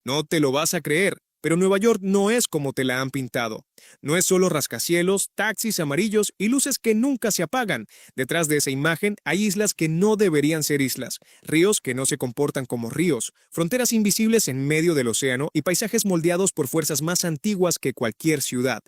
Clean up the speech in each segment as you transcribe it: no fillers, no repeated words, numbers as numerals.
No te lo vas a creer, pero Nueva York no es como te la han pintado. No es solo rascacielos, taxis amarillos y luces que nunca se apagan. Detrás de esa imagen hay islas que no deberían ser islas, ríos que no se comportan como ríos, fronteras invisibles en medio del océano y paisajes moldeados por fuerzas más antiguas que cualquier ciudad.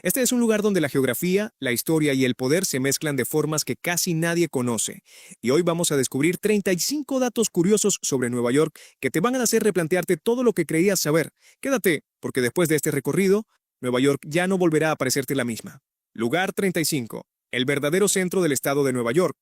Este es un lugar donde la geografía, la historia y el poder se mezclan de formas que casi nadie conoce. Y hoy vamos a descubrir 35 datos curiosos sobre Nueva York que te van a hacer replantearte todo lo que creías saber. Quédate, porque después de este recorrido, Nueva York ya no volverá a parecerte la misma. Lugar 35. El verdadero centro del estado de Nueva York.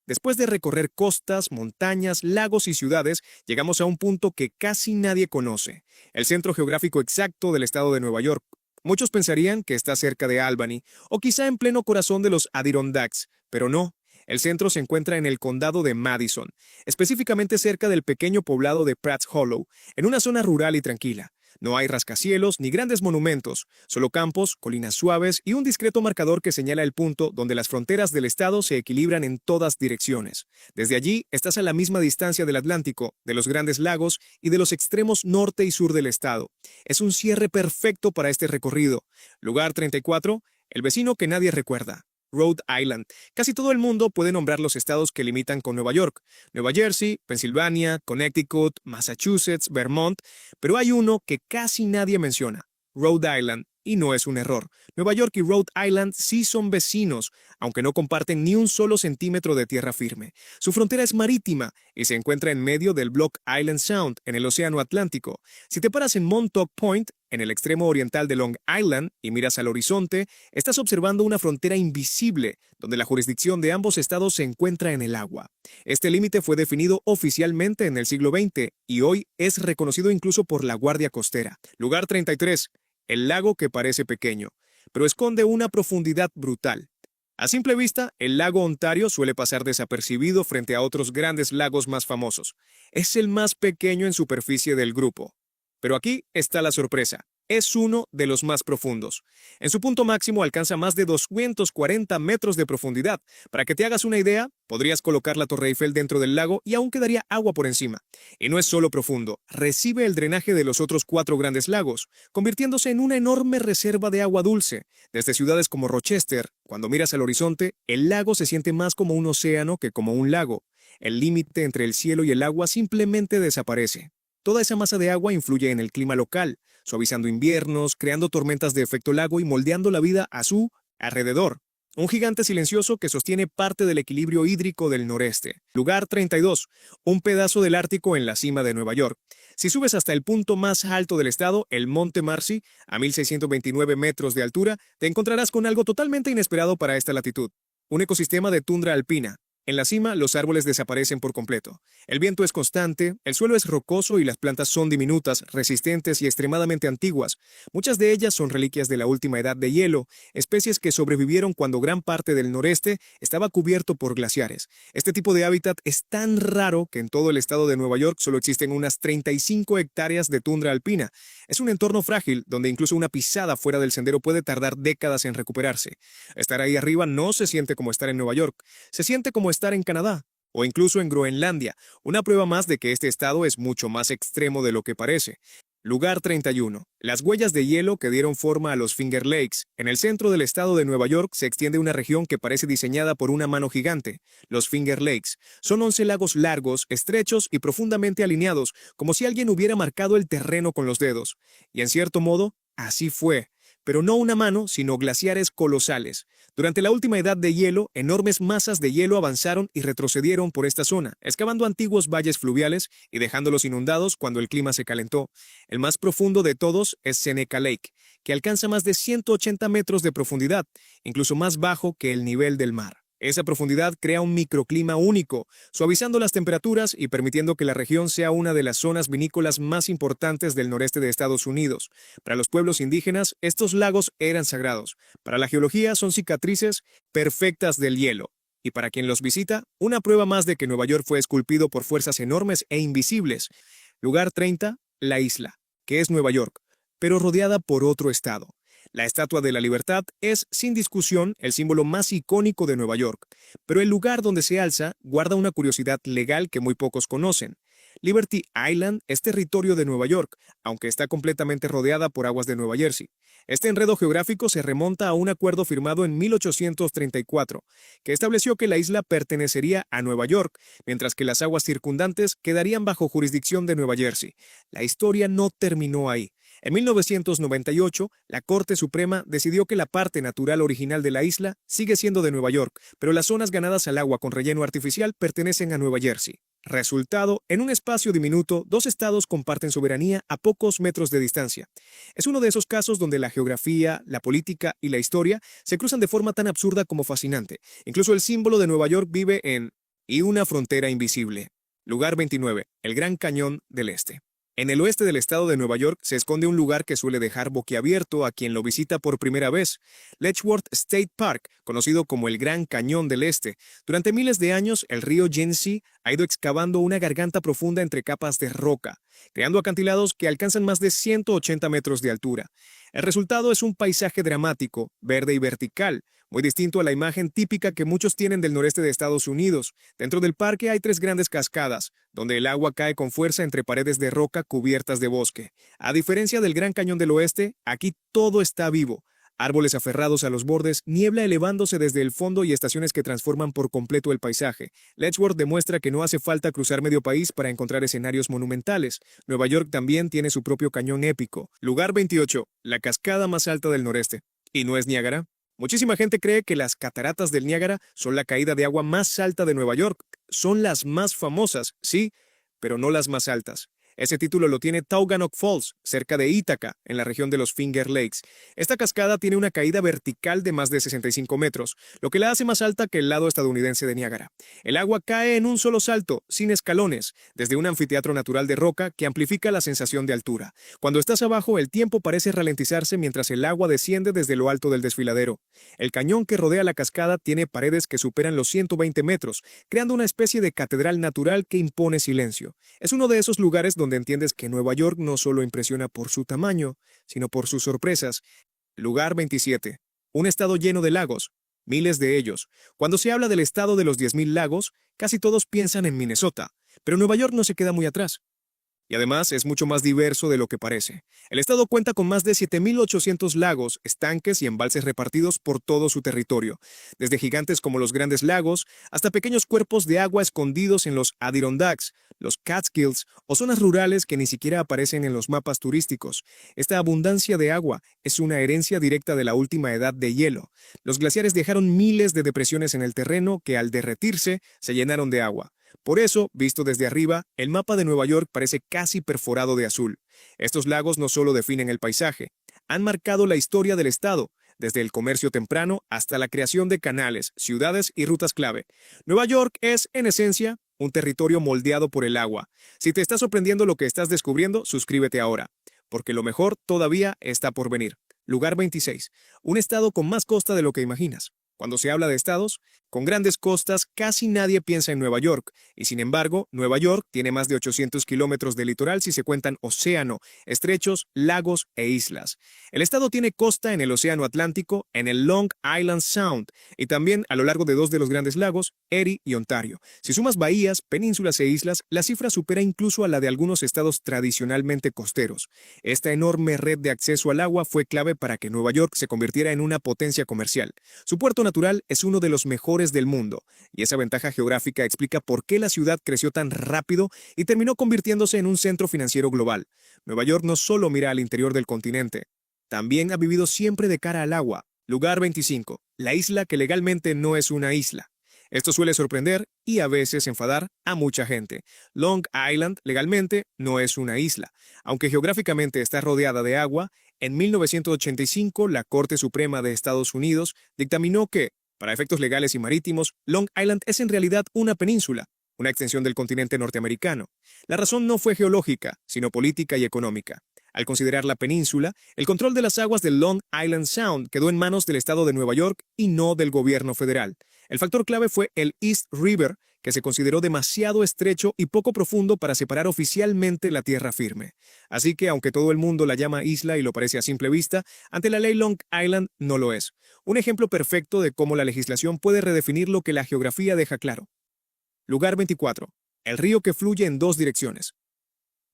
Después de recorrer costas, montañas, lagos y ciudades, llegamos a un punto que casi nadie conoce. El centro geográfico exacto del estado de Nueva York. Muchos pensarían que está cerca de Albany, o quizá en pleno corazón de los Adirondacks, pero no. El centro se encuentra en el condado de Madison, específicamente cerca del pequeño poblado de Pratt's Hollow, en una zona rural y tranquila. No hay rascacielos ni grandes monumentos, solo campos, colinas suaves y un discreto marcador que señala el punto donde las fronteras del estado se equilibran en todas direcciones. Desde allí estás a la misma distancia del Atlántico, de los grandes lagos y de los extremos norte y sur del estado. Es un cierre perfecto para este recorrido. Lugar 34, el vecino que nadie recuerda. Rhode Island. Casi todo el mundo puede nombrar los estados que limitan con Nueva York: Nueva Jersey, Pensilvania, Connecticut, Massachusetts, Vermont, pero hay uno que casi nadie menciona: Rhode Island. Y no es un error. Nueva York y Rhode Island sí son vecinos, aunque no comparten ni un solo centímetro de tierra firme. Su frontera es marítima y se encuentra en medio del Block Island Sound, en el Océano Atlántico. Si te paras en Montauk Point, en el extremo oriental de Long Island, y miras al horizonte, estás observando una frontera invisible, donde la jurisdicción de ambos estados se encuentra en el agua. Este límite fue definido oficialmente en el siglo XX y hoy es reconocido incluso por la Guardia Costera. Lugar 33. El lago que parece pequeño, pero esconde una profundidad brutal. A simple vista, el lago Ontario suele pasar desapercibido frente a otros grandes lagos más famosos. Es el más pequeño en superficie del grupo. Pero aquí está la sorpresa. Es uno de los más profundos. En su punto máximo alcanza más de 240 metros de profundidad. Para que te hagas una idea, podrías colocar la Torre Eiffel dentro del lago y aún quedaría agua por encima. Y no es solo profundo, recibe el drenaje de los otros 4 grandes lagos, convirtiéndose en una enorme reserva de agua dulce. Desde ciudades como Rochester, cuando miras al horizonte, el lago se siente más como un océano que como un lago. El límite entre el cielo y el agua simplemente desaparece. Toda esa masa de agua influye en el clima local, suavizando inviernos, creando tormentas de efecto lago y moldeando la vida a su alrededor. Un gigante silencioso que sostiene parte del equilibrio hídrico del noreste. Lugar 32. Un pedazo del Ártico en la cima de Nueva York. Si subes hasta el punto más alto del estado, el Monte Marcy, a 1629 metros de altura, te encontrarás con algo totalmente inesperado para esta latitud: un ecosistema de tundra alpina. En la cima, los árboles desaparecen por completo. El viento es constante, el suelo es rocoso y las plantas son diminutas, resistentes y extremadamente antiguas. Muchas de ellas son reliquias de la última edad de hielo, especies que sobrevivieron cuando gran parte del noreste estaba cubierto por glaciares. Este tipo de hábitat es tan raro que en todo el estado de Nueva York solo existen unas 35 hectáreas de tundra alpina. Es un entorno frágil donde incluso una pisada fuera del sendero puede tardar décadas en recuperarse. Estar ahí arriba no se siente como estar en Nueva York, se siente como estar en Canadá o incluso en Groenlandia, una prueba más de que este estado es mucho más extremo de lo que parece. Lugar 31. Las huellas de hielo que dieron forma a los Finger Lakes. En el centro del estado de Nueva York se extiende una región que parece diseñada por una mano gigante. Los Finger Lakes son 11 lagos largos, estrechos y profundamente alineados, como si alguien hubiera marcado el terreno con los dedos. Y en cierto modo, así fue. Pero no una mano, sino glaciares colosales. Durante la última edad de hielo, enormes masas de hielo avanzaron y retrocedieron por esta zona, excavando antiguos valles fluviales y dejándolos inundados cuando el clima se calentó. El más profundo de todos es Seneca Lake, que alcanza más de 180 metros de profundidad, incluso más bajo que el nivel del mar. Esa profundidad crea un microclima único, suavizando las temperaturas y permitiendo que la región sea una de las zonas vinícolas más importantes del noreste de Estados Unidos. Para los pueblos indígenas, estos lagos eran sagrados. Para la geología, son cicatrices perfectas del hielo. Y para quien los visita, una prueba más de que Nueva York fue esculpido por fuerzas enormes e invisibles. Lugar 30, la isla, que es Nueva York, pero rodeada por otro estado. La Estatua de la Libertad es, sin discusión, el símbolo más icónico de Nueva York, pero el lugar donde se alza guarda una curiosidad legal que muy pocos conocen. Liberty Island es territorio de Nueva York, aunque está completamente rodeada por aguas de Nueva Jersey. Este enredo geográfico se remonta a un acuerdo firmado en 1834, que estableció que la isla pertenecería a Nueva York, mientras que las aguas circundantes quedarían bajo jurisdicción de Nueva Jersey. La historia no terminó ahí. En 1998, la Corte Suprema decidió que la parte natural original de la isla sigue siendo de Nueva York, pero las zonas ganadas al agua con relleno artificial pertenecen a Nueva Jersey. Resultado, en un espacio diminuto, dos estados comparten soberanía a pocos metros de distancia. Es uno de esos casos donde la geografía, la política y la historia se cruzan de forma tan absurda como fascinante. Incluso el símbolo de Nueva York vive en "y una frontera invisible". Lugar 29, el Gran Cañón del Este. En el oeste del estado de Nueva York se esconde un lugar que suele dejar boquiabierto a quien lo visita por primera vez, Letchworth State Park, conocido como el Gran Cañón del Este. Durante miles de años, el río Genesee ha ido excavando una garganta profunda entre capas de roca, creando acantilados que alcanzan más de 180 metros de altura. El resultado es un paisaje dramático, verde y vertical, muy distinto a la imagen típica que muchos tienen del noreste de Estados Unidos. Dentro del parque hay tres grandes cascadas, donde el agua cae con fuerza entre paredes de roca cubiertas de bosque. A diferencia del Gran Cañón del Oeste, aquí todo está vivo. Árboles aferrados a los bordes, niebla elevándose desde el fondo y estaciones que transforman por completo el paisaje. Letchworth demuestra que no hace falta cruzar medio país para encontrar escenarios monumentales. Nueva York también tiene su propio cañón épico. Lugar 28, la cascada más alta del noreste. ¿Y no es Niágara? Muchísima gente cree que las cataratas del Niágara son la caída de agua más alta de Nueva York. Son las más famosas, sí, pero no las más altas. Ese título lo tiene Taughannock Falls, cerca de Ítaca, en la región de los Finger Lakes. Esta cascada tiene una caída vertical de más de 65 metros, lo que la hace más alta que el lado estadounidense de Niágara. El agua cae en un solo salto, sin escalones, desde un anfiteatro natural de roca que amplifica la sensación de altura. Cuando estás abajo, el tiempo parece ralentizarse mientras el agua desciende desde lo alto del desfiladero. El cañón que rodea la cascada tiene paredes que superan los 120 metros, creando una especie de catedral natural que impone silencio. Es uno de esos lugares donde entiendes que Nueva York no solo impresiona por su tamaño, sino por sus sorpresas. Lugar 27. Un estado lleno de lagos, miles de ellos. Cuando se habla del estado de los 10.000 lagos, casi todos piensan en Minnesota, pero Nueva York no se queda muy atrás. Y además es mucho más diverso de lo que parece. El estado cuenta con más de 7.800 lagos, estanques y embalses repartidos por todo su territorio, desde gigantes como los Grandes Lagos hasta pequeños cuerpos de agua escondidos en los Adirondacks, los Catskills o zonas rurales que ni siquiera aparecen en los mapas turísticos. Esta abundancia de agua es una herencia directa de la última edad de hielo. Los glaciares dejaron miles de depresiones en el terreno que al derretirse se llenaron de agua. Por eso, visto desde arriba, el mapa de Nueva York parece casi perforado de azul. Estos lagos no solo definen el paisaje, han marcado la historia del estado, desde el comercio temprano hasta la creación de canales, ciudades y rutas clave. Nueva York es, en esencia, un territorio moldeado por el agua. Si te está sorprendiendo lo que estás descubriendo, suscríbete ahora, porque lo mejor todavía está por venir. Lugar 26. Un estado con más costa de lo que imaginas. Cuando se habla de estados con grandes costas, casi nadie piensa en Nueva York, y sin embargo, Nueva York tiene más de 800 kilómetros de litoral si se cuentan océano, estrechos, lagos e islas. El estado tiene costa en el océano Atlántico, en el Long Island Sound, y también a lo largo de dos de los grandes lagos, Erie y Ontario. Si sumas bahías, penínsulas e islas, la cifra supera incluso a la de algunos estados tradicionalmente costeros. Esta enorme red de acceso al agua fue clave para que Nueva York se convirtiera en una potencia comercial. Su puerto natural es uno de los mejores del mundo, y esa ventaja geográfica explica por qué la ciudad creció tan rápido y terminó convirtiéndose en un centro financiero global. Nueva York no solo mira al interior del continente, también ha vivido siempre de cara al agua. Lugar 25. La isla que legalmente no es una isla. Esto suele sorprender y a veces enfadar a mucha gente. Long Island legalmente no es una isla. Aunque geográficamente está rodeada de agua, en 1985 la Corte Suprema de Estados Unidos dictaminó que, para efectos legales y marítimos, Long Island es en realidad una península, una extensión del continente norteamericano. La razón no fue geológica, sino política y económica. Al considerar la península, el control de las aguas del Long Island Sound quedó en manos del estado de Nueva York y no del gobierno federal. El factor clave fue el East River, que se consideró demasiado estrecho y poco profundo para separar oficialmente la tierra firme. Así que, aunque todo el mundo la llama isla y lo parece a simple vista, ante la ley Long Island no lo es. Un ejemplo perfecto de cómo la legislación puede redefinir lo que la geografía deja claro. Lugar 24. el río que fluye en dos direcciones.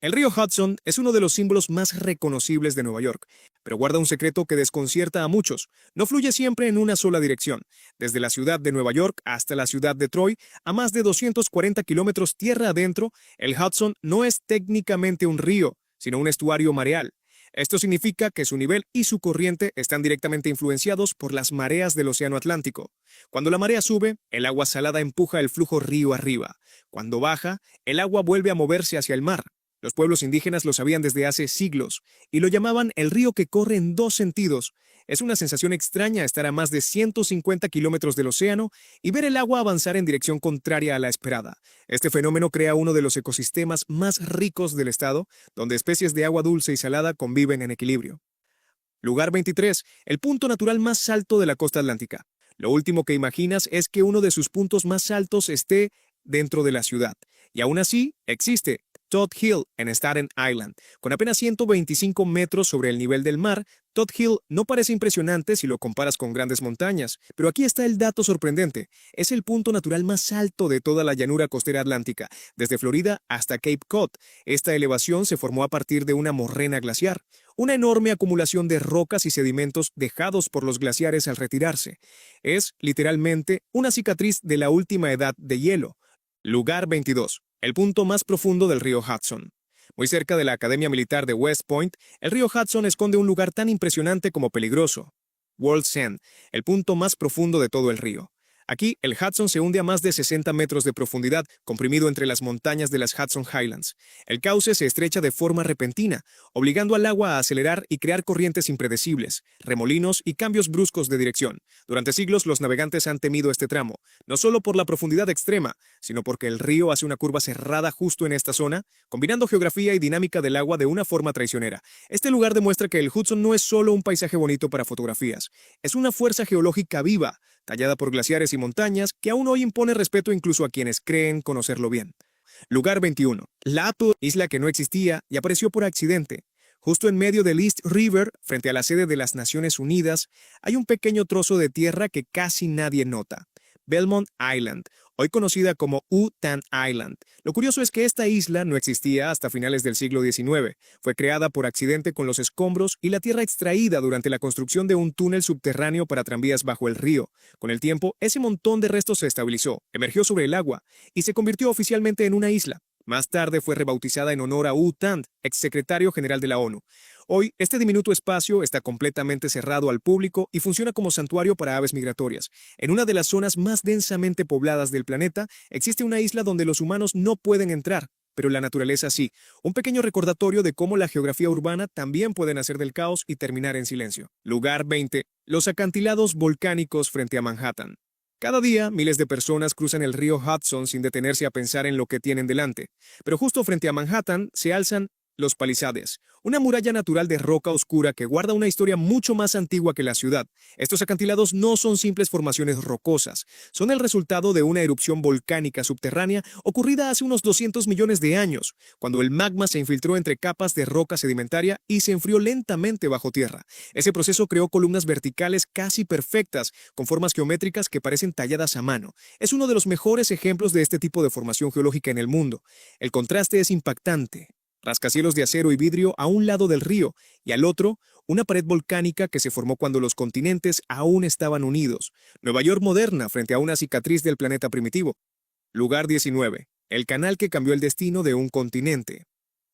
El río Hudson es uno de los símbolos más reconocibles de Nueva York, pero guarda un secreto que desconcierta a muchos. No fluye siempre en una sola dirección. Desde la ciudad de Nueva York hasta la ciudad de Troy, a más de 240 kilómetros tierra adentro, el Hudson no es técnicamente un río, sino un estuario mareal. Esto significa que su nivel y su corriente están directamente influenciados por las mareas del Océano Atlántico. Cuando la marea sube, el agua salada empuja el flujo río arriba. Cuando baja, el agua vuelve a moverse hacia el mar. Los pueblos indígenas lo sabían desde hace siglos y lo llamaban el río que corre en dos sentidos. Es una sensación extraña estar a más de 150 kilómetros del océano y ver el agua avanzar en dirección contraria a la esperada. Este fenómeno crea uno de los ecosistemas más ricos del estado, donde especies de agua dulce y salada conviven en equilibrio. Lugar 23. El punto natural más alto de la costa atlántica. Lo último que imaginas es que uno de sus puntos más altos esté dentro de la ciudad. Y aún así, existe. Todd Hill, en Staten Island. Con apenas 125 metros sobre el nivel del mar, Todd Hill no parece impresionante si lo comparas con grandes montañas, pero aquí está el dato sorprendente. Es el punto natural más alto de toda la llanura costera atlántica, desde Florida hasta Cape Cod. Esta elevación se formó a partir de una morrena glaciar, una enorme acumulación de rocas y sedimentos dejados por los glaciares al retirarse. Es, literalmente, una cicatriz de la última edad de hielo. Lugar 22. El punto más profundo del río Hudson. Muy cerca de la Academia Militar de West Point, el río Hudson esconde un lugar tan impresionante como peligroso. World's End, el punto más profundo de todo el río. Aquí, el Hudson se hunde a más de 60 metros de profundidad, comprimido entre las montañas de las Hudson Highlands. El cauce se estrecha de forma repentina, obligando al agua a acelerar y crear corrientes impredecibles, remolinos y cambios bruscos de dirección. Durante siglos, los navegantes han temido este tramo, no solo por la profundidad extrema, sino porque el río hace una curva cerrada justo en esta zona, combinando geografía y dinámica del agua de una forma traicionera. Este lugar demuestra que el Hudson no es solo un paisaje bonito para fotografías, es una fuerza geológica viva, tallada por glaciares y montañas, que aún hoy impone respeto incluso a quienes creen conocerlo bien. Lugar 21. Latu, isla que no existía y apareció por accidente. Justo en medio del East River, frente a la sede de las Naciones Unidas, hay un pequeño trozo de tierra que casi nadie nota. Belmont Island, hoy conocida como U-Tan Island. Lo curioso es que esta isla no existía hasta finales del siglo XIX. Fue creada por accidente con los escombros y la tierra extraída durante la construcción de un túnel subterráneo para tranvías bajo el río. Con el tiempo, ese montón de restos se estabilizó, emergió sobre el agua y se convirtió oficialmente en una isla. Más tarde fue rebautizada en honor a U Thant, exsecretario general de la ONU. Hoy, este diminuto espacio está completamente cerrado al público y funciona como santuario para aves migratorias. En una de las zonas más densamente pobladas del planeta, existe una isla donde los humanos no pueden entrar, pero la naturaleza sí. Un pequeño recordatorio de cómo la geografía urbana también puede nacer del caos y terminar en silencio. Lugar 20. Los acantilados volcánicos frente a Manhattan. Cada día, miles de personas cruzan el río Hudson sin detenerse a pensar en lo que tienen delante. Pero justo frente a Manhattan se alzan los Palisades, una muralla natural de roca oscura que guarda una historia mucho más antigua que la ciudad. Estos acantilados no son simples formaciones rocosas, son el resultado de una erupción volcánica subterránea ocurrida hace unos 200 millones de años, cuando el magma se infiltró entre capas de roca sedimentaria y se enfrió lentamente bajo tierra. Ese proceso creó columnas verticales casi perfectas, con formas geométricas que parecen talladas a mano. Es uno de los mejores ejemplos de este tipo de formación geológica en el mundo. El contraste es impactante. Rascacielos de acero y vidrio a un lado del río y al otro, una pared volcánica que se formó cuando los continentes aún estaban unidos. Nueva York moderna frente a una cicatriz del planeta primitivo. Lugar 19. El canal que cambió el destino de un continente.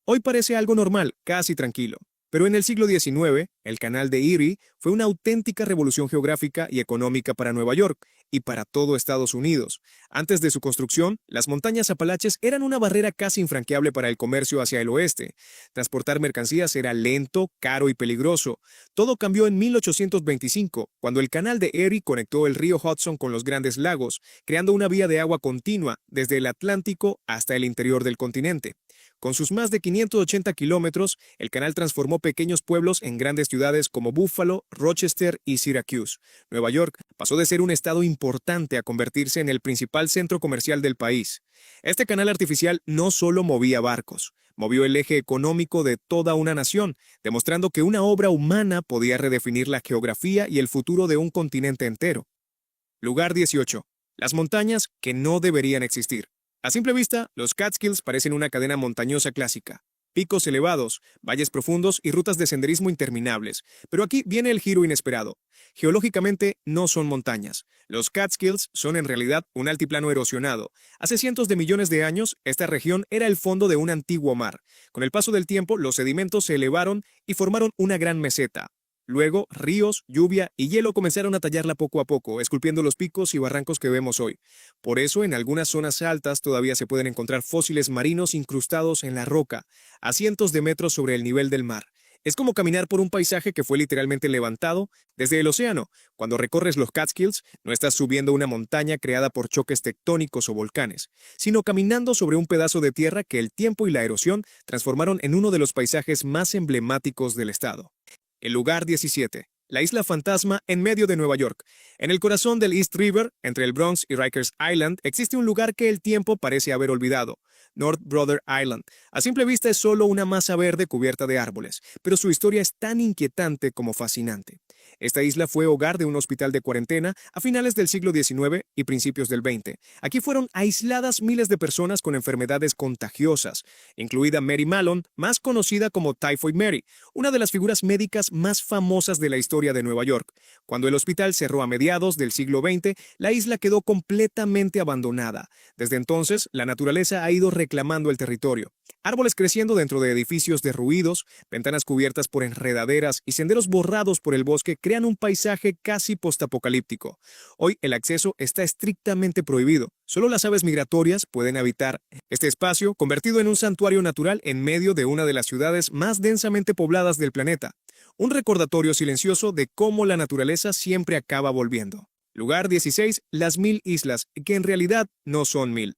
Hoy parece algo normal, casi tranquilo. Pero en el siglo XIX, el canal de Erie fue una auténtica revolución geográfica y económica para Nueva York y para todo Estados Unidos. Antes de su construcción, las montañas Apalaches eran una barrera casi infranqueable para el comercio hacia el oeste. Transportar mercancías era lento, caro y peligroso. Todo cambió en 1825, cuando el canal de Erie conectó el río Hudson con los Grandes Lagos, creando una vía de agua continua desde el Atlántico hasta el interior del continente. Con sus más de 580 kilómetros, el canal transformó pequeños pueblos en grandes ciudades como Buffalo, Rochester y Syracuse. Nueva York pasó de ser un estado importante a convertirse en el principal centro comercial del país. Este canal artificial no solo movía barcos, movió el eje económico de toda una nación, demostrando que una obra humana podía redefinir la geografía y el futuro de un continente entero. Lugar 18. Las montañas que no deberían existir. A simple vista, los Catskills parecen una cadena montañosa clásica. Picos elevados, valles profundos y rutas de senderismo interminables. Pero aquí viene el giro inesperado. Geológicamente no son montañas. Los Catskills son en realidad un altiplano erosionado. Hace cientos de millones de años, esta región era el fondo de un antiguo mar. Con el paso del tiempo, los sedimentos se elevaron y formaron una gran meseta. Luego, ríos, lluvia y hielo comenzaron a tallarla poco a poco, esculpiendo los picos y barrancos que vemos hoy. Por eso, en algunas zonas altas todavía se pueden encontrar fósiles marinos incrustados en la roca, a cientos de metros sobre el nivel del mar. Es como caminar por un paisaje que fue literalmente levantado desde el océano. Cuando recorres los Catskills, no estás subiendo una montaña creada por choques tectónicos o volcanes, sino caminando sobre un pedazo de tierra que el tiempo y la erosión transformaron en uno de los paisajes más emblemáticos del estado. El lugar 17. La isla fantasma en medio de Nueva York. En el corazón del East River, entre el Bronx y Rikers Island, existe un lugar que el tiempo parece haber olvidado. North Brother Island. A simple vista es solo una masa verde cubierta de árboles, pero su historia es tan inquietante como fascinante. Esta isla fue hogar de un hospital de cuarentena a finales del siglo XIX y principios del XX. Aquí fueron aisladas miles de personas con enfermedades contagiosas, incluida Mary Mallon, más conocida como Typhoid Mary, una de las figuras médicas más famosas de la historia de Nueva York. Cuando el hospital cerró a mediados del siglo XX, la isla quedó completamente abandonada. Desde entonces, la naturaleza ha ido reclamando el territorio. Árboles creciendo dentro de edificios derruidos, ventanas cubiertas por enredaderas y senderos borrados por el bosque crean un paisaje casi postapocalíptico. Hoy el acceso está estrictamente prohibido. Solo las aves migratorias pueden habitar este espacio, convertido en un santuario natural en medio de una de las ciudades más densamente pobladas del planeta. Un recordatorio silencioso de cómo la naturaleza siempre acaba volviendo. Lugar 16. Las 1000 islas, que en realidad no son 1000.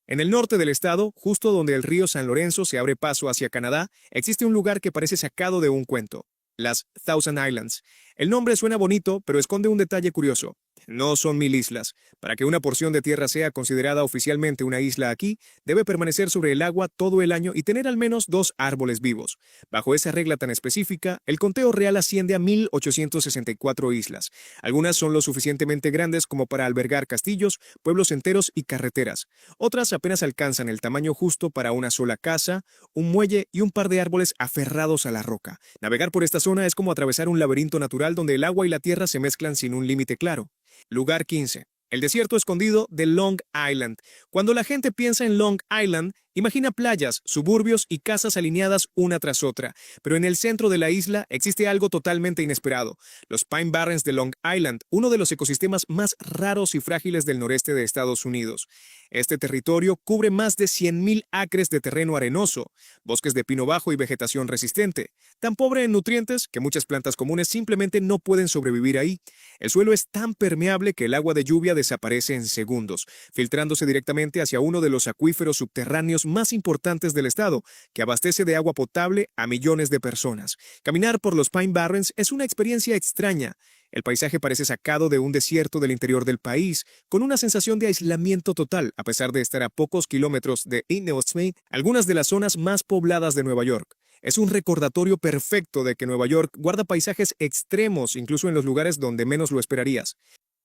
En el norte del estado, justo donde el río San Lorenzo se abre paso hacia Canadá, existe un lugar que parece sacado de un cuento, las Thousand Islands. El nombre suena bonito, pero esconde un detalle curioso. No son 1000 islas. Para que una porción de tierra sea considerada oficialmente una isla aquí, debe permanecer sobre el agua todo el año y tener al menos 2 árboles vivos. Bajo esa regla tan específica, el conteo real asciende a 1864 islas. Algunas son lo suficientemente grandes como para albergar castillos, pueblos enteros y carreteras. Otras apenas alcanzan el tamaño justo para una sola casa, un muelle y un par de árboles aferrados a la roca. Navegar por esta zona es como atravesar un laberinto natural donde el agua y la tierra se mezclan sin un límite claro. Lugar 15. El desierto escondido de Long Island. Cuando la gente piensa en Long Island, imagina playas, suburbios y casas alineadas una tras otra. Pero en el centro de la isla existe algo totalmente inesperado. Los Pine Barrens de Long Island, uno de los ecosistemas más raros y frágiles del noreste de Estados Unidos. Este territorio cubre más de 100,000 acres de terreno arenoso, bosques de pino bajo y vegetación resistente, tan pobre en nutrientes que muchas plantas comunes simplemente no pueden sobrevivir ahí. El suelo es tan permeable que el agua de lluvia desaparece en segundos, filtrándose directamente hacia uno de los acuíferos subterráneos más importantes del estado, que abastece de agua potable a millones de personas. Caminar por los Pine Barrens es una experiencia extraña. El paisaje parece sacado de un desierto del interior del país, con una sensación de aislamiento total, a pesar de estar a pocos kilómetros de Innisfail, algunas de las zonas más pobladas de Nueva York. Es un recordatorio perfecto de que Nueva York guarda paisajes extremos, incluso en los lugares donde menos lo esperarías.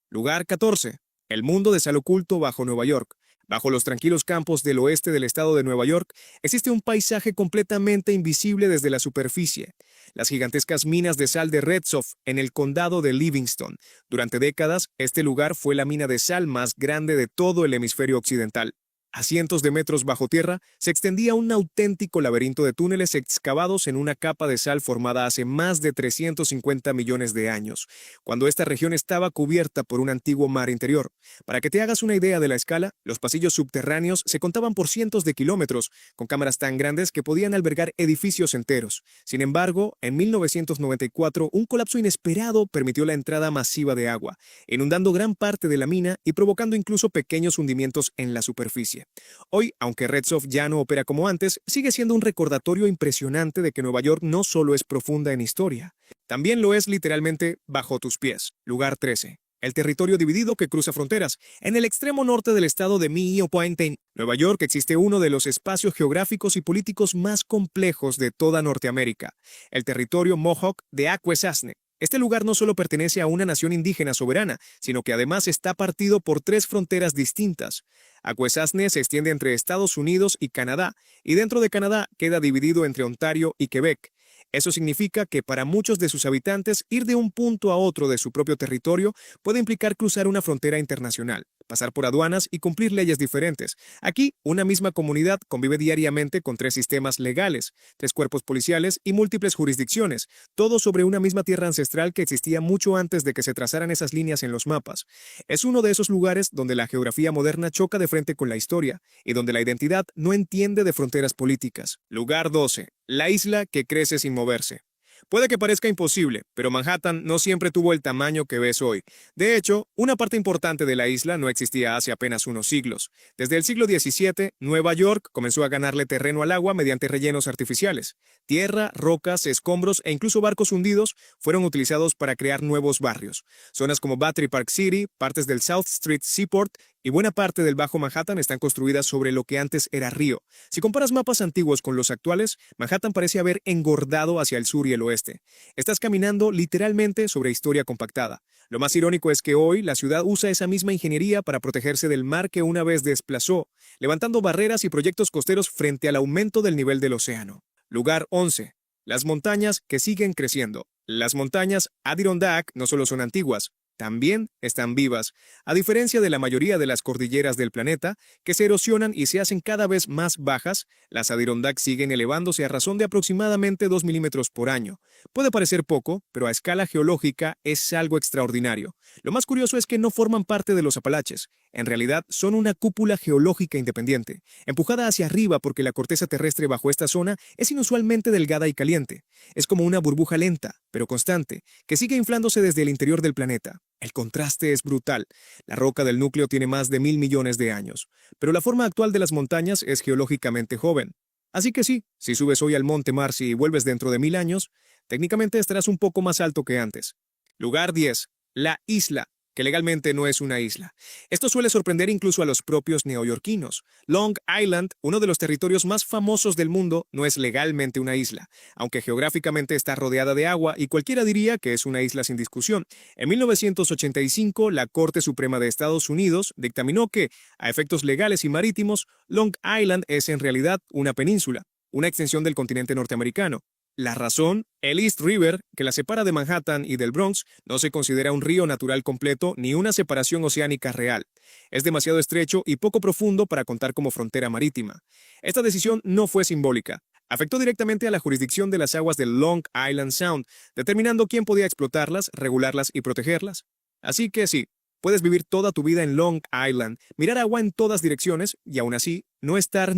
Lugar 14. El mundo de sal oculto bajo Nueva York. Bajo los tranquilos campos del oeste del estado de Nueva York, existe un paisaje completamente invisible desde la superficie. Las gigantescas minas de sal de Red Sox en el condado de Livingston. Durante décadas, este lugar fue la mina de sal más grande de todo el hemisferio occidental. A cientos de metros bajo tierra, se extendía un auténtico laberinto de túneles excavados en una capa de sal formada hace más de 350 millones de años, cuando esta región estaba cubierta por un antiguo mar interior. Para que te hagas una idea de la escala, los pasillos subterráneos se contaban por cientos de kilómetros, con cámaras tan grandes que podían albergar edificios enteros. Sin embargo, en 1994, un colapso inesperado permitió la entrada masiva de agua, inundando gran parte de la mina y provocando incluso pequeños hundimientos en la superficie. Hoy, aunque Red Sox ya no opera como antes, sigue siendo un recordatorio impresionante de que Nueva York no solo es profunda en historia, también lo es literalmente bajo tus pies. Lugar 13. El territorio dividido que cruza fronteras. En el extremo norte del estado de Miopointe, Nueva York, existe uno de los espacios geográficos y políticos más complejos de toda Norteamérica, el territorio Mohawk de Akwesasne. Este lugar no solo pertenece a una nación indígena soberana, sino que además está partido por 3 fronteras distintas. Akwesasne se extiende entre Estados Unidos y Canadá, y dentro de Canadá queda dividido entre Ontario y Quebec. Eso significa que para muchos de sus habitantes ir de un punto a otro de su propio territorio puede implicar cruzar una frontera internacional, pasar por aduanas y cumplir leyes diferentes. Aquí, una misma comunidad convive diariamente con 3 sistemas legales, 3 cuerpos policiales y múltiples jurisdicciones, todo sobre una misma tierra ancestral que existía mucho antes de que se trazaran esas líneas en los mapas. Es uno de esos lugares donde la geografía moderna choca de frente con la historia y donde la identidad no entiende de fronteras políticas. Lugar 12. La isla que crece sin moverse. Puede que parezca imposible, pero Manhattan no siempre tuvo el tamaño que ves hoy. De hecho, una parte importante de la isla no existía hace apenas unos siglos. Desde el siglo XVII, Nueva York comenzó a ganarle terreno al agua mediante rellenos artificiales. Tierra, rocas, escombros e incluso barcos hundidos fueron utilizados para crear nuevos barrios. Zonas como Battery Park City, partes del South Street Seaport y buena parte del Bajo Manhattan están construidas sobre lo que antes era río. Si comparas mapas antiguos con los actuales, Manhattan parece haber engordado hacia el sur y el oeste. Estás caminando literalmente sobre historia compactada. Lo más irónico es que hoy la ciudad usa esa misma ingeniería para protegerse del mar que una vez desplazó, levantando barreras y proyectos costeros frente al aumento del nivel del océano. Lugar 11. Las montañas que siguen creciendo. Las montañas Adirondack no solo son antiguas, también están vivas, a diferencia de la mayoría de las cordilleras del planeta, que se erosionan y se hacen cada vez más bajas. Las Adirondack siguen elevándose a razón de aproximadamente 2 milímetros por año. Puede parecer poco, pero a escala geológica es algo extraordinario. Lo más curioso es que no forman parte de los Apalaches. En realidad, son una cúpula geológica independiente, empujada hacia arriba porque la corteza terrestre bajo esta zona es inusualmente delgada y caliente. Es como una burbuja lenta, pero constante, que sigue inflándose desde el interior del planeta. El contraste es brutal. La roca del núcleo tiene más de 1.000 millones de años, pero la forma actual de las montañas es geológicamente joven. Así que sí, si subes hoy al Monte Marcy y vuelves dentro de 1.000 años, técnicamente estarás un poco más alto que antes. Lugar 10. La isla, que legalmente no es una isla. Esto suele sorprender incluso a los propios neoyorquinos. Long Island, uno de los territorios más famosos del mundo, no es legalmente una isla, aunque geográficamente está rodeada de agua y cualquiera diría que es una isla sin discusión. En 1985, la Corte Suprema de Estados Unidos dictaminó que, a efectos legales y marítimos, Long Island es en realidad una península, una extensión del continente norteamericano. La razón, el East River, que la separa de Manhattan y del Bronx, no se considera un río natural completo ni una separación oceánica real. Es demasiado estrecho y poco profundo para contar como frontera marítima. Esta decisión no fue simbólica. Afectó directamente a la jurisdicción de las aguas del Long Island Sound, determinando quién podía explotarlas, regularlas y protegerlas. Así que sí, puedes vivir toda tu vida en Long Island, mirar agua en todas direcciones y aún así no estar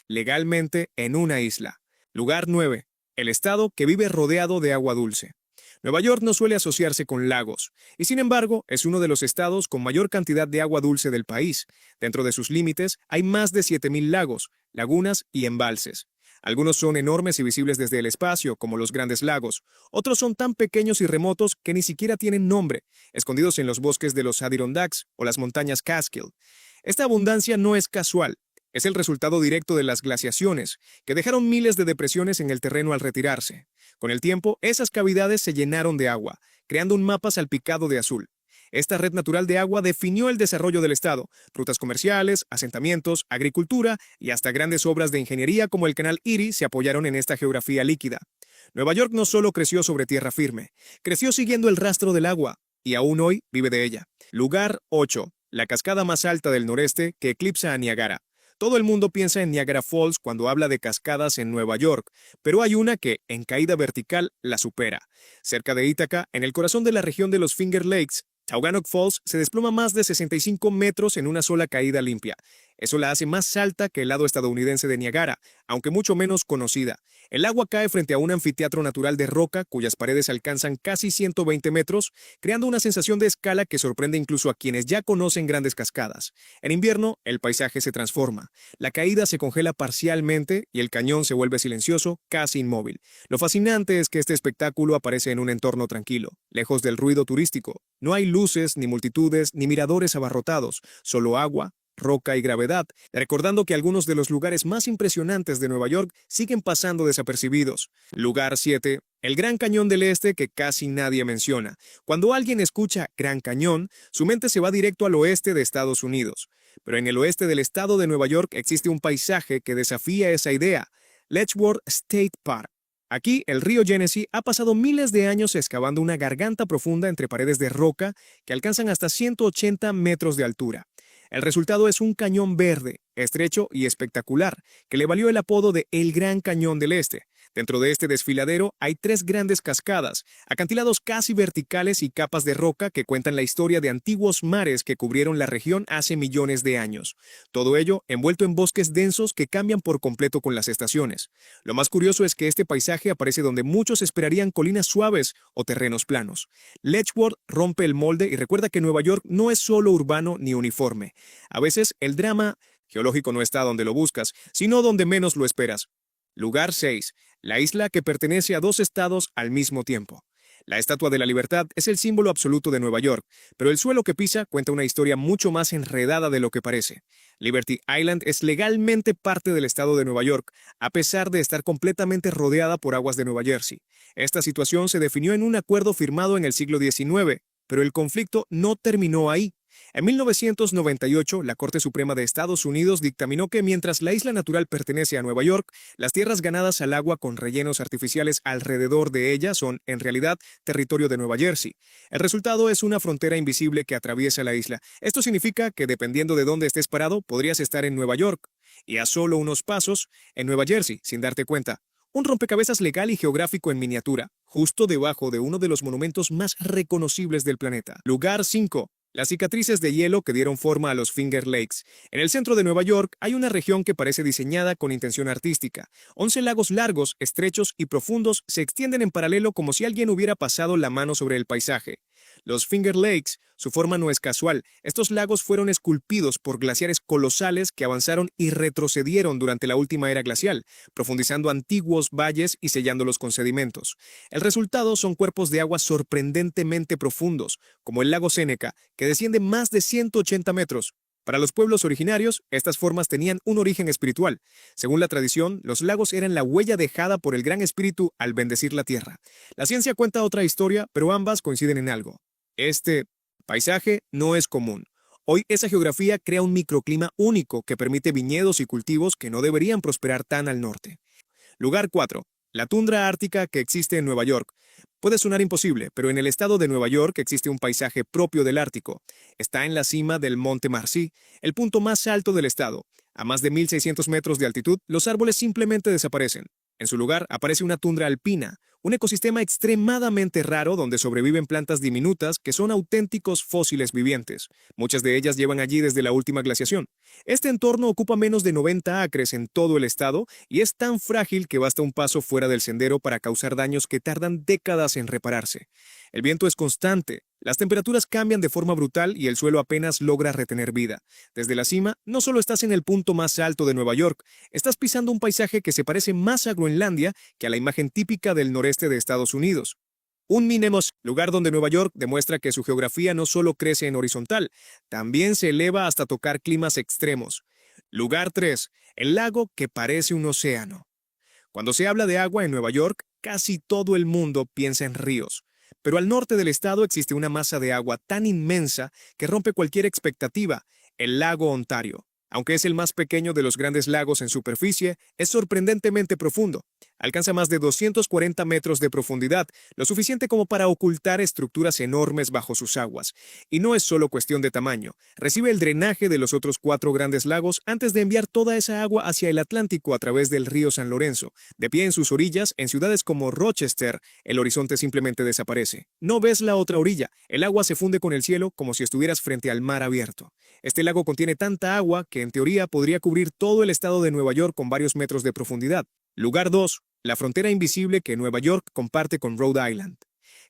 legalmente en una isla. Lugar 9. El estado que vive rodeado de agua dulce. Nueva York no suele asociarse con lagos, y sin embargo es uno de los estados con mayor cantidad de agua dulce del país. Dentro de sus límites hay más de 7.000 lagos, lagunas y embalses. Algunos son enormes y visibles desde el espacio, como los Grandes Lagos. Otros son tan pequeños y remotos que ni siquiera tienen nombre, escondidos en los bosques de los Adirondacks o las montañas Catskill. Esta abundancia no es casual. Es el resultado directo de las glaciaciones, que dejaron miles de depresiones en el terreno al retirarse. Con el tiempo, esas cavidades se llenaron de agua, creando un mapa salpicado de azul. Esta red natural de agua definió el desarrollo del estado, rutas comerciales, asentamientos, agricultura y hasta grandes obras de ingeniería como el canal Erie se apoyaron en esta geografía líquida. Nueva York no solo creció sobre tierra firme, creció siguiendo el rastro del agua, y aún hoy vive de ella. Lugar 8. La cascada más alta del noreste que eclipsa a Niágara. Todo el mundo piensa en Niagara Falls cuando habla de cascadas en Nueva York, pero hay una que, en caída vertical, la supera. Cerca de Ítaca, en el corazón de la región de los Finger Lakes, Taughannock Falls se desploma más de 65 metros en una sola caída limpia. Eso la hace más alta que el lado estadounidense de Niagara, aunque mucho menos conocida. El agua cae frente a un anfiteatro natural de roca cuyas paredes alcanzan casi 120 metros, creando una sensación de escala que sorprende incluso a quienes ya conocen grandes cascadas. En invierno, el paisaje se transforma. La caída se congela parcialmente y el cañón se vuelve silencioso, casi inmóvil. Lo fascinante es que este espectáculo aparece en un entorno tranquilo, lejos del ruido turístico. No hay luces, ni multitudes, ni miradores abarrotados, solo agua, roca y gravedad, recordando que algunos de los lugares más impresionantes de Nueva York siguen pasando desapercibidos. Lugar 7. El Gran Cañón del Este que casi nadie menciona. Cuando alguien escucha Gran Cañón, su mente se va directo al oeste de Estados Unidos. Pero en el oeste del estado de Nueva York existe un paisaje que desafía esa idea: Letchworth State Park. Aquí, el río Genesee ha pasado miles de años excavando una garganta profunda entre paredes de roca que alcanzan hasta 180 metros de altura. El resultado es un cañón verde, estrecho y espectacular, que le valió el apodo de El Gran Cañón del Este. Dentro de este desfiladero hay 3 grandes cascadas, acantilados casi verticales y capas de roca que cuentan la historia de antiguos mares que cubrieron la región hace millones de años. Todo ello envuelto en bosques densos que cambian por completo con las estaciones. Lo más curioso es que este paisaje aparece donde muchos esperarían colinas suaves o terrenos planos. Letchworth rompe el molde y recuerda que Nueva York no es solo urbano ni uniforme. A veces el drama geológico no está donde lo buscas, sino donde menos lo esperas. Lugar 6. La isla que pertenece a 2 estados al mismo tiempo. La Estatua de la Libertad es el símbolo absoluto de Nueva York, pero el suelo que pisa cuenta una historia mucho más enredada de lo que parece. Liberty Island es legalmente parte del estado de Nueva York, a pesar de estar completamente rodeada por aguas de Nueva Jersey. Esta situación se definió en un acuerdo firmado en el siglo XIX, pero el conflicto no terminó ahí. En 1998, la Corte Suprema de Estados Unidos dictaminó que mientras la isla natural pertenece a Nueva York, las tierras ganadas al agua con rellenos artificiales alrededor de ella son, en realidad, territorio de Nueva Jersey. El resultado es una frontera invisible que atraviesa la isla. Esto significa que dependiendo de dónde estés parado, podrías estar en Nueva York y a solo unos pasos en Nueva Jersey, sin darte cuenta. Un rompecabezas legal y geográfico en miniatura, justo debajo de uno de los monumentos más reconocibles del planeta. Lugar 5. Las cicatrices de hielo que dieron forma a los Finger Lakes. En el centro de Nueva York hay una región que parece diseñada con intención artística. 11 lagos largos, estrechos y profundos se extienden en paralelo como si alguien hubiera pasado la mano sobre el paisaje. Los Finger Lakes, su forma no es casual. Estos lagos fueron esculpidos por glaciares colosales que avanzaron y retrocedieron durante la última era glacial, profundizando antiguos valles y sellándolos con sedimentos. El resultado son cuerpos de agua sorprendentemente profundos, como el lago Seneca, que desciende más de 180 metros. Para los pueblos originarios, estas formas tenían un origen espiritual. Según la tradición, los lagos eran la huella dejada por el Gran Espíritu al bendecir la tierra. La ciencia cuenta otra historia, pero ambas coinciden en algo. Este paisaje no es común. Hoy esa geografía crea un microclima único que permite viñedos y cultivos que no deberían prosperar tan al norte. Lugar 4. La tundra ártica que existe en Nueva York. Puede sonar imposible, pero en el estado de Nueva York existe un paisaje propio del Ártico. Está en la cima del Monte Marcy, el punto más alto del estado. A más de 1.600 metros de altitud, los árboles simplemente desaparecen. En su lugar aparece una tundra alpina, un ecosistema extremadamente raro donde sobreviven plantas diminutas que son auténticos fósiles vivientes. Muchas de ellas llevan allí desde la última glaciación. Este entorno ocupa menos de 90 acres en todo el estado y es tan frágil que basta un paso fuera del sendero para causar daños que tardan décadas en repararse. El viento es constante, las temperaturas cambian de forma brutal y el suelo apenas logra retener vida. Desde la cima, no solo estás en el punto más alto de Nueva York, estás pisando un paisaje que se parece más a Groenlandia que a la imagen típica del noreste de Estados Unidos. Un Minemos, lugar donde Nueva York demuestra que su geografía no solo crece en horizontal, también se eleva hasta tocar climas extremos. Lugar 3. El lago que parece un océano. Cuando se habla de agua en Nueva York, casi todo el mundo piensa en ríos. Pero al norte del estado existe una masa de agua tan inmensa que rompe cualquier expectativa, el lago Ontario. Aunque es el más pequeño de los grandes lagos en superficie, es sorprendentemente profundo. Alcanza más de 240 metros de profundidad, lo suficiente como para ocultar estructuras enormes bajo sus aguas. Y no es solo cuestión de tamaño. Recibe el drenaje de los otros 4 grandes lagos antes de enviar toda esa agua hacia el Atlántico a través del río San Lorenzo. De pie en sus orillas, en ciudades como Rochester, el horizonte simplemente desaparece. No ves la otra orilla. El agua se funde con el cielo como si estuvieras frente al mar abierto. Este lago contiene tanta agua que en teoría podría cubrir todo el estado de Nueva York con varios metros de profundidad. Lugar 2. La frontera invisible que Nueva York comparte con Rhode Island.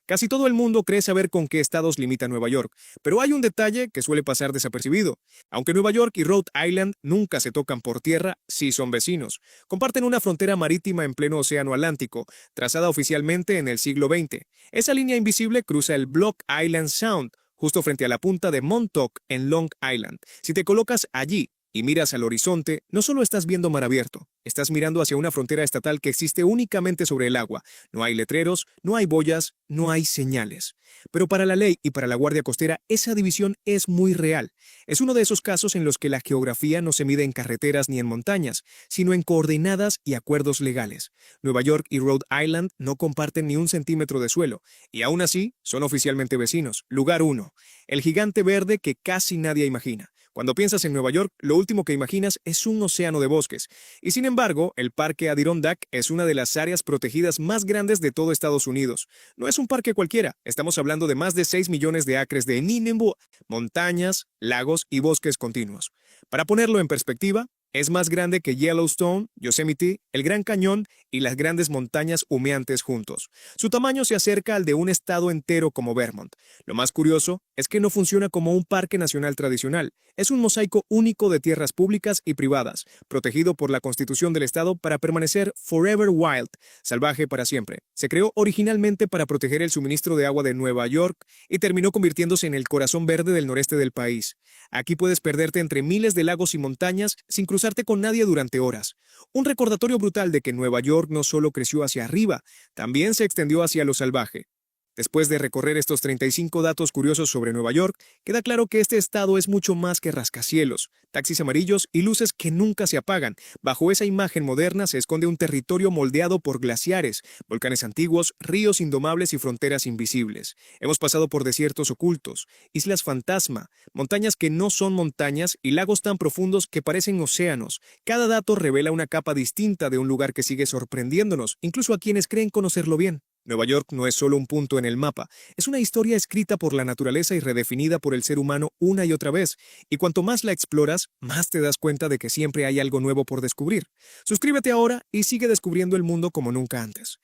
Casi todo el mundo cree saber con qué estados limita Nueva York, pero hay un detalle que suele pasar desapercibido. Aunque Nueva York y Rhode Island nunca se tocan por tierra, sí son vecinos. Comparten una frontera marítima en pleno océano Atlántico, trazada oficialmente en el siglo XX. Esa línea invisible cruza el Block Island Sound, justo frente a la punta de Montauk en Long Island. Si te colocas allí y miras al horizonte, no solo estás viendo mar abierto, estás mirando hacia una frontera estatal que existe únicamente sobre el agua. No hay letreros, no hay boyas, no hay señales. Pero para la ley y para la Guardia Costera, esa división es muy real. Es uno de esos casos en los que la geografía no se mide en carreteras ni en montañas, sino en coordenadas y acuerdos legales. Nueva York y Rhode Island no comparten ni un centímetro de suelo, y aún así son oficialmente vecinos. Lugar 1. El gigante verde que casi nadie imagina. Cuando piensas en Nueva York, lo último que imaginas es un océano de bosques. Y sin embargo, el Parque Adirondack es una de las áreas protegidas más grandes de todo Estados Unidos. No es un parque cualquiera, estamos hablando de más de 6 millones de acres de Nineveh, montañas, lagos y bosques continuos. Para ponerlo en perspectiva, es más grande que Yellowstone, Yosemite, el Gran Cañón y las grandes montañas humeantes juntos. Su tamaño se acerca al de un estado entero como Vermont. Lo más curioso es que no funciona como un parque nacional tradicional. Es un mosaico único de tierras públicas y privadas, protegido por la Constitución del Estado para permanecer forever wild, salvaje para siempre. Se creó originalmente para proteger el suministro de agua de Nueva York y terminó convirtiéndose en el corazón verde del noreste del país. Aquí puedes perderte entre miles de lagos y montañas sin cruzarte con nadie durante horas. Un recordatorio brutal de que Nueva York no solo creció hacia arriba, también se extendió hacia lo salvaje. Después de recorrer estos 35 datos curiosos sobre Nueva York, queda claro que este estado es mucho más que rascacielos, taxis amarillos y luces que nunca se apagan. Bajo esa imagen moderna se esconde un territorio moldeado por glaciares, volcanes antiguos, ríos indomables y fronteras invisibles. Hemos pasado por desiertos ocultos, islas fantasma, montañas que no son montañas y lagos tan profundos que parecen océanos. Cada dato revela una capa distinta de un lugar que sigue sorprendiéndonos, incluso a quienes creen conocerlo bien. Nueva York no es solo un punto en el mapa, es una historia escrita por la naturaleza y redefinida por el ser humano una y otra vez, y cuanto más la exploras, más te das cuenta de que siempre hay algo nuevo por descubrir. Suscríbete ahora y sigue descubriendo el mundo como nunca antes.